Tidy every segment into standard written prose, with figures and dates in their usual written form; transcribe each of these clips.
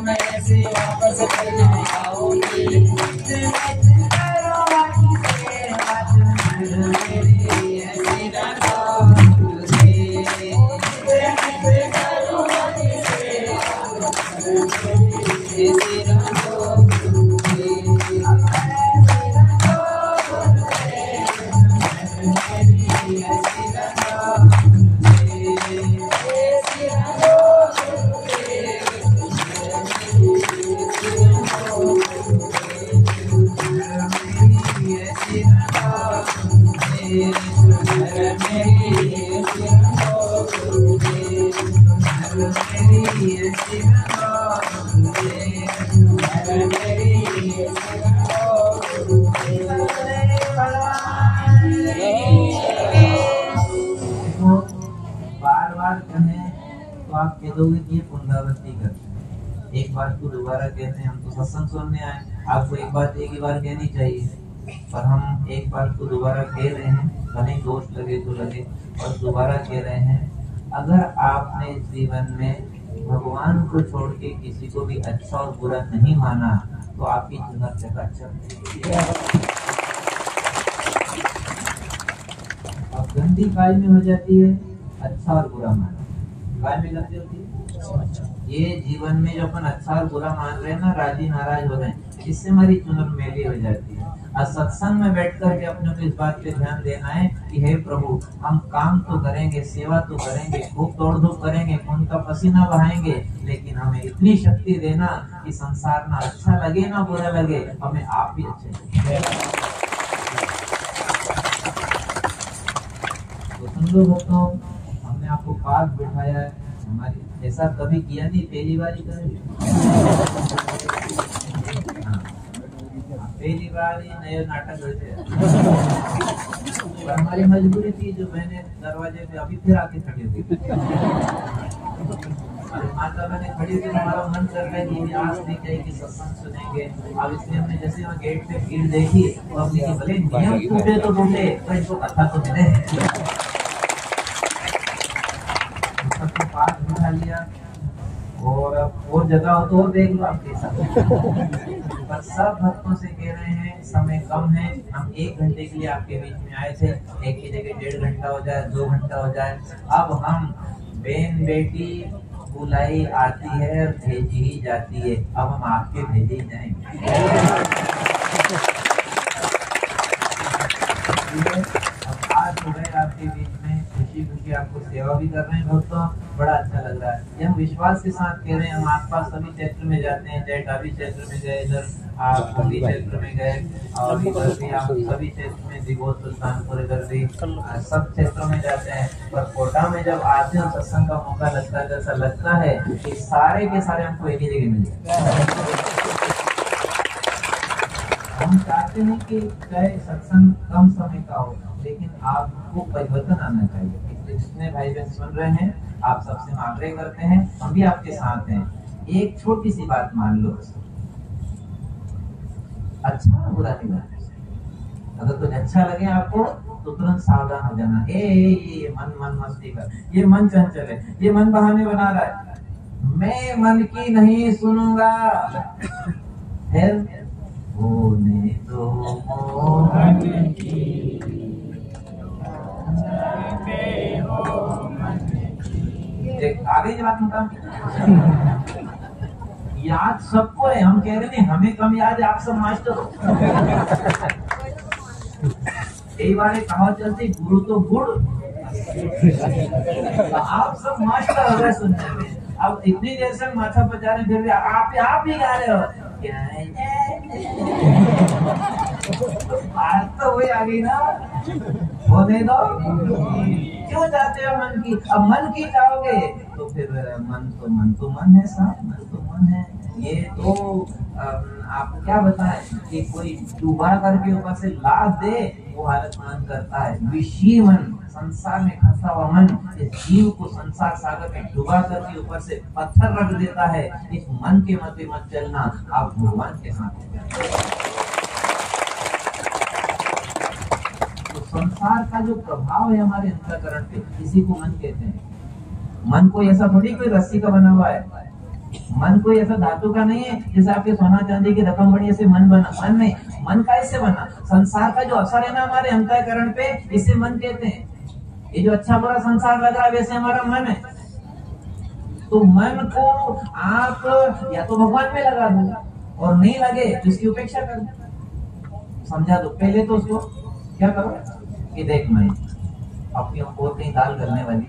मैं ऐसे वापस करने आऊंगी। बार बार कहें तो आप कह दोगे कि ये पुनरावृत्ति करते हैं। एक बात को दोबारा कहते हैं, हम तो सत्संग सुनने आए, आपको एक बात एक ही बार कहनी चाहिए, पर हम एक बात को दोबारा कह रहे हैं, भले दोष लगे तो लगे, और दोबारा कह रहे हैं। अगर आपने जीवन में भगवान को छोड़ के किसी को भी अच्छा और बुरा नहीं माना तो आपकी चुनर चकाचक अब गंदी काल में हो जाती है। अच्छा और बुरा माना काल में गंदी होती है। ये जीवन में जो अपन अच्छा और बुरा मान रहे हैं ना, राजी नाराज हो रहे हैं, इससे हमारी चुनर मैली हो जाती है। और सत्संग में बैठ कर के अपने को इस बात पे ध्यान देना है कि हे प्रभु, हम काम तो करेंगे, सेवा तो करेंगे, खूब दौड़ धूप करेंगे, खून का पसीना बहाएंगे, लेकिन हमें इतनी शक्ति देना कि संसार ना अच्छा लगे ना बुरा लगे, हमें आप भी अच्छे लगे। तो सुन लो दोस्तों, हमने आपको पास बिठाया है, हमारी ऐसा कभी किया नहीं, पहली बार ही करेंगे। पहली बार ही नए नाटक होते पर हमारी मजबूरी थी, जो मैंने दरवाजे पे अभी फिर आके खड़ी हुई माता मैंने खड़ी थी, हमारा मन कर रहा है कि आज नहीं चाहिए सत्संग सुनेंगे। अब इसलिए हमने जैसे वहाँ गेट पे भीड़ देखी तो हमने की भले नियम टूटे तो टूटे, तो इनको कथा तो मिले। सबको पास बिठा लिया और जगह हो तो देख लो आपके साथ। पर सब भक्तों से कह रहे हैं समय कम है, हम 1 घंटे के लिए आपके बीच में आए थे, एक की जगह 1.5 घंटा हो जाए, 2 घंटा हो जाए। अब हम बहन बेटी बुलाई आती है और भेजी ही जाती है, अब हम आपके भेजे ही जाएंगे। अब आज हो गए आपके बीच में, खुशी खुशी आपको सेवा भी कर रहे हैं दोस्तों, बड़ा अच्छा लग रहा है। ये हम विश्वास के साथ कह रहे हैं। हम आसपास सभी क्षेत्र में जाते हैं, चाहे टाबी क्षेत्र में गए, इधर आप मंडी क्षेत्र में गए, और इधर भी आप सभी क्षेत्र में दिगोत सुल्तानपुर इधर भी सब क्षेत्रों में जाते हैं। पर कोटा में जब आते हैं सत्संग का मौका लगता है, जैसा लगता है कि सारे के सारे हमको एक ही जगह मिल जाए। हम चाहते हैं कि चाहे सत्संग कम समय का हो, लेकिन आपको परिवर्तन आना चाहिए। जितने भाई बहन सुन रहे हैं, आप सबसे आग्रह करते हैं, हम भी आपके साथ हैं। एक छोटी सी बात मान लो, अच्छा बुरा नहीं लगता। अगर कुछ अच्छा लगे आपको तो तुरंत सावधान हो जाना। ये मन मस्ती कर, ये मन चंचल है, ये मन बहाने बना रहा है, मैं मन की नहीं सुनूंगा। फिर होने दो मोहन की, आगे की बात बता। याद सबको है, हम कह रहे नहीं हमें कम याद है, आप सब मास्टर हो। कई बार कहावत चलती, गुरु तो गुड़, आप सब मास्टर हो गए सुनने में। अब इतनी देर से माथा बजा रहे, फिर भी आप ही गा रहे हो। बात तो वही आ गई ना, होने दो। क्यों चाहते हो मन की? अब मन की चाहोगे तो फिर मन तो मन है साहब, मन तो मन है। ये तो आपको क्या बताएं कि कोई डूबा करके ऊपर से लाद दे, वो हालत मन करता है। विषय मन, संसार में फंसा हुआ मन इस जीव को संसार सागर में डुबा करके ऊपर से पत्थर रख देता है। इस मन के मत मत चलना, आप भगवान के साथ। तो संसार का जो प्रभाव है हमारे अंतःकरण पे, इसी को मन कहते हैं। मन को ऐसा थोड़ी कोई रस्सी का बना हुआ है, मन कोई ऐसा धातु का नहीं है जैसे आपके सोना चांदी की रकम बड़ी ऐसे मन बना। मन नहीं, मन का ऐसे बना। संसार का जो असर है ना हमारे अंतःकरण पे, इसे मन कहते हैं। ये जो अच्छा बुरा संसार लग रहा है वैसे हमारा मन है। तो मन को आप या तो भगवान में लगा दो और नहीं लगे तो इसकी उपेक्षा कर दो, समझा दो। पहले तो उसको क्या करो कि देख मैं अपनी और कहीं दाल करने वाली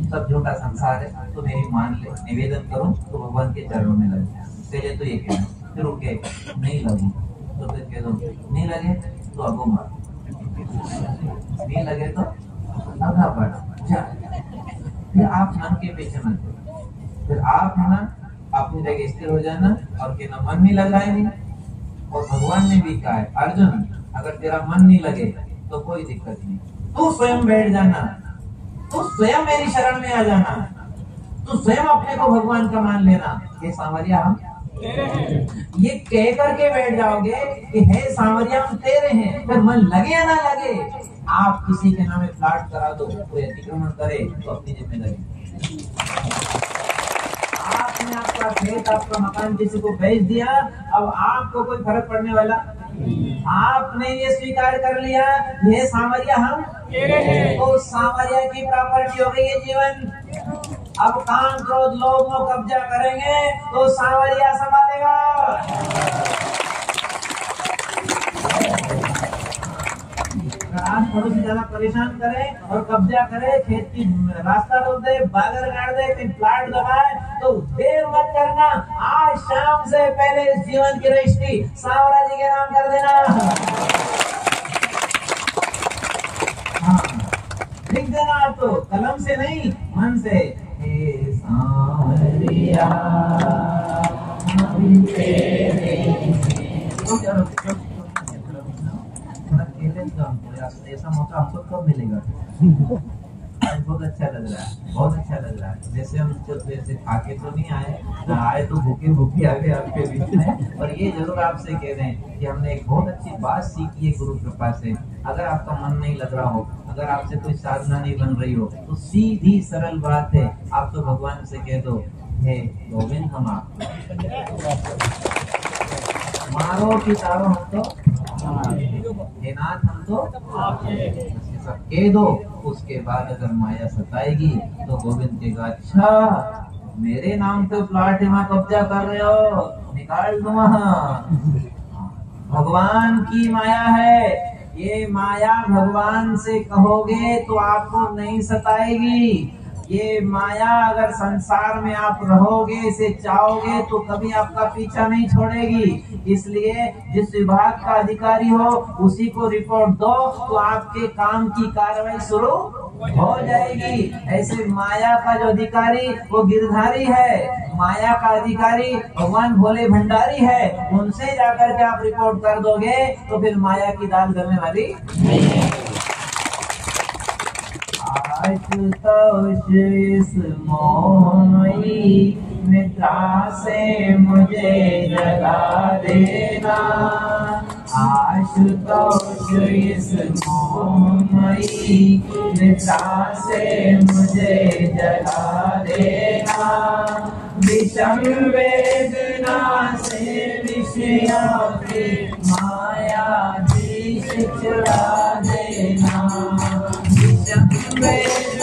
सब झूठा संसार है, तो मेरी मान ले, निवेदन करूं तो भगवान के चरणों में लग जाए। पहले तो ये कहना, फिर रुके नहीं लगू तो फिर कह दो नहीं लगे तो अगो मार, नहीं लगे तो आधा बढ़ जा। फिर आप मन के पीछे मत करो, फिर आप है ना अपनी जगह स्थिर हो जाना और कहना मन नहीं लग रहा है नहीं। और भगवान ने भी कहा है अर्जुन अगर तेरा मन नहीं लगे तो कोई दिक्कत नहीं, तू स्वयं बैठ जाना, तू स्वयं मेरी शरण में आ जाना, तू स्वयं अपने को भगवान का मान लेना। ये सांवरिया हम ये कह करके बैठ जाओगे कि हे सांवरिया हम तेरे हैं, फिर मन लगे या ना लगे आप किसी के नाम फ्लैट करा दो, कोई अतिक्रमण करे तो अपनी जिम्मेदारी। आपने आपका खेत आपका मकान किसी को बेच दिया, अब आपको कोई फर्क पड़ने वाला। आपने ये स्वीकार कर लिया ये सांवरिया हम तो सांवरिया की प्रॉपर्टी हो गई ये जीवन। अब काम क्रोध लोभ मोह कब्जा करेंगे तो सांवरिया संभालेगा। आज पड़ोसी ज्यादा परेशान करे और कब्जा करे, खेत की रास्ता रोक दे, बागर काट दे, कहीं प्लाट दबाए, तो देर मत करना, आज शाम से पहले इस जीवन की रजिस्ट्री सांवरा जी के नाम कर देना। हाँ, लिख देना आप तो कलम से नहीं मन से। हे सांवरिया ऐसा मौका हमको कब मिलेगा? बहुत अच्छा लग रहा है, बहुत अच्छा लग रहा है। जैसे हम वैसे खाके तो नहीं आए तो भूखे भूखे आ गए आपके बीच में। और ये जरूर आपसे कह रहे हैं कि हमने एक बहुत अच्छी बात सीखी है गुरु कृपा से। अगर आपका मन नहीं लग रहा हो, अगर आपसे कोई साधना नहीं बन रही हो, तो सीधी सरल बात है, आप तो भगवान से कह दो हे गोविंद हम आप मारो कि तारो हम तो हे नाथ हम तो सब कह दो। उसके बाद अगर माया सताएगी तो गोविंद कहेगा अच्छा मेरे नाम पे प्लाट में कब्जा कर रहे हो, निकाल दो वहां। भगवान की माया है, ये माया भगवान से कहोगे तो आपको नहीं सताएगी। ये माया अगर संसार में आप रहोगे, इसे चाहोगे तो कभी आपका पीछा नहीं छोड़ेगी। इसलिए जिस विभाग का अधिकारी हो उसी को रिपोर्ट दो तो आपके काम की कार्रवाई शुरू हो जाएगी। ऐसे माया का जो अधिकारी वो गिरधारी है, माया का अधिकारी भगवान भोले भंडारी है, उनसे जाकर के आप रिपोर्ट कर दोगे तो फिर माया की दाल गलने वाली नहीं है। आशुतोष इस मोहमयी निद्रा से मुझे जगा देना, आशुतोष इस मोहमयी निद्रा से मुझे जगा देना, विषम वेदना से विषयों की माया भी छुड़ा देना, विषम वेदना